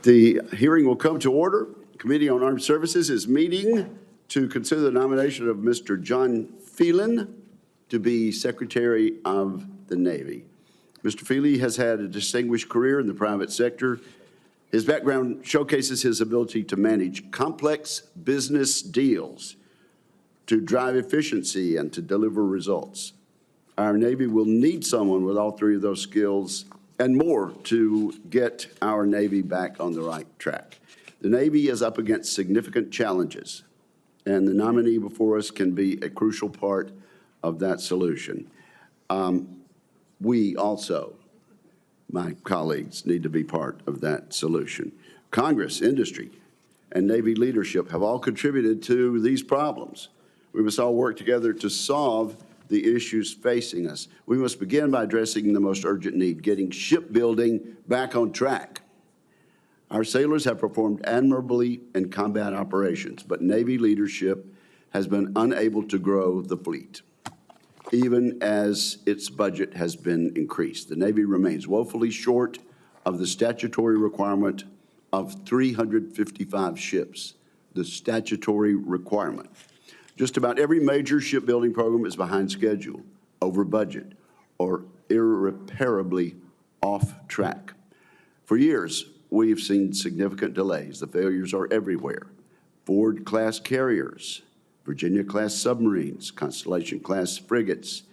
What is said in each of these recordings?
The hearing will come to order. Committee on Armed Services is meeting to consider the nomination of Mr. John Phelan to be Secretary of the Navy. Mr. Phelan has had a distinguished career in the private sector. His background showcases his ability to manage complex business deals, to drive efficiency, and to deliver results. Our Navy will need someone with all three of those skills and more to get our Navy back on the right track. The Navy is up against significant challenges, and the nominee before us can be a crucial part of that solution. We also, my colleagues, need to be part of that solution. Congress, industry, and Navy leadership have all contributed to these problems. We must all work together to solve the issues facing us. We must begin by addressing the most urgent need, getting shipbuilding back on track. Our sailors have performed admirably in combat operations, but Navy leadership has been unable to grow the fleet, even as its budget has been increased. The Navy remains woefully short of the statutory requirement of 355 ships, the statutory requirement. Just about every major shipbuilding program is behind schedule, over budget, or irreparably off track. For years, we've seen significant delays. The failures are everywhere. Ford-class carriers, Virginia-class submarines, Constellation-class frigates,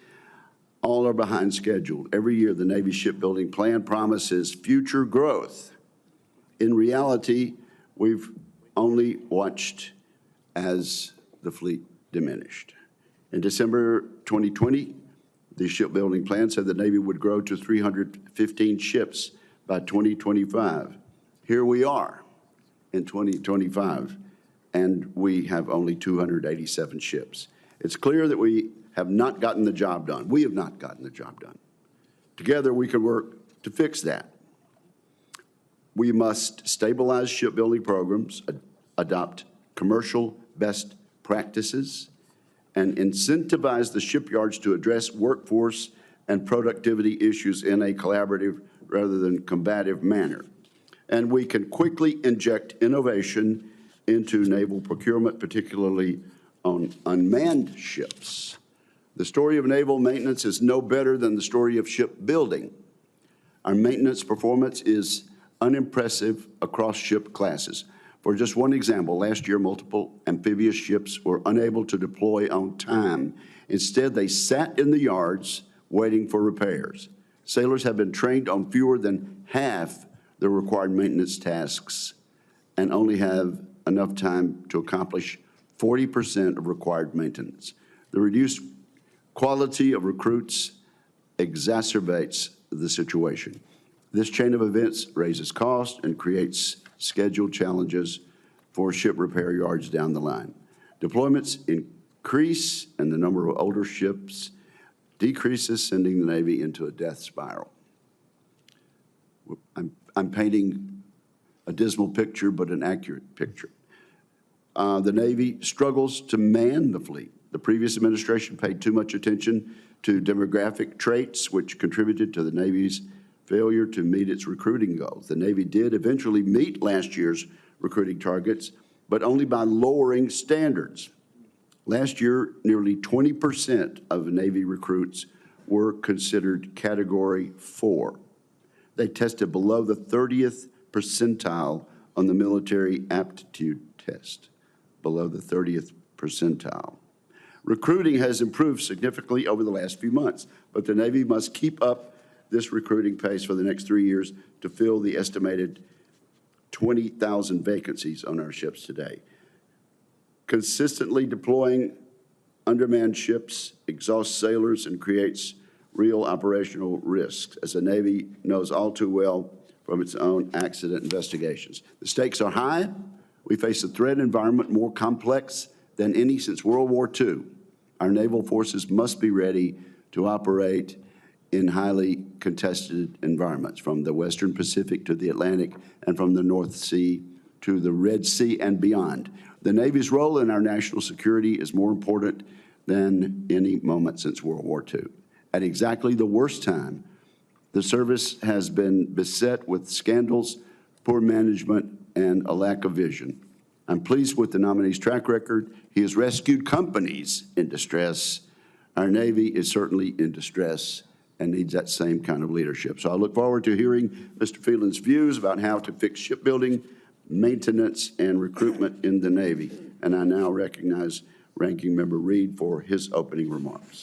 all are behind schedule. Every year, the Navy shipbuilding plan promises future growth. In reality, we've only watched as the fleet diminished. In December 2020, the shipbuilding plan said the Navy would grow to 315 ships by 2025. Here we are in 2025, and we have only 287 ships. It's clear that we have not gotten the job done. We have not gotten the job done. Together, we can work to fix that. We must stabilize shipbuilding programs, adopt commercial best practices, and incentivize the shipyards to address workforce and productivity issues in a collaborative rather than combative manner. And we can quickly inject innovation into naval procurement, particularly on unmanned ships. The story of naval maintenance is no better than the story of shipbuilding. Our maintenance performance is unimpressive across ship classes. For just one example, last year, multiple amphibious ships were unable to deploy on time. Instead, they sat in the yards waiting for repairs. Sailors have been trained on fewer than half the required maintenance tasks and only have enough time to accomplish 40% of required maintenance. The reduced quality of recruits exacerbates the situation. This chain of events raises costs and creates schedule challenges for ship repair yards down the line. Deployments increase and the number of older ships decreases, sending the Navy into a death spiral. I'm painting a dismal picture, but an accurate picture. The Navy struggles to man the fleet. The previous administration paid too much attention to demographic traits, which contributed to the Navy's failure to meet its recruiting goals. The Navy did eventually meet last year's recruiting targets, but only by lowering standards. Last year, nearly 20% of Navy recruits were considered Category 4. They tested below the 30th percentile on the military aptitude test, below the 30th percentile. Recruiting has improved significantly over the last few months, but the Navy must keep up this recruiting pace for the next 3 years to fill the estimated 20,000 vacancies on our ships today. Consistently deploying undermanned ships exhausts sailors and creates real operational risks, as the Navy knows all too well from its own accident investigations. The stakes are high. We face a threat environment more complex than any since World War II. Our naval forces must be ready to operate in highly contested environments, from the Western Pacific to the Atlantic and from the North Sea to the Red Sea and beyond. The Navy's role in our national security is more important than any moment since World War II. At exactly the worst time, the service has been beset with scandals poor management, and a lack of vision. I'm pleased with the nominee's track record. He has rescued companies in distress. Our Navy is certainly in distress and needs that same kind of leadership. So I look forward to hearing Mr. Phelan's views about how to fix shipbuilding, maintenance, and recruitment in the Navy. And I now recognize Ranking Member Reed for his opening remarks.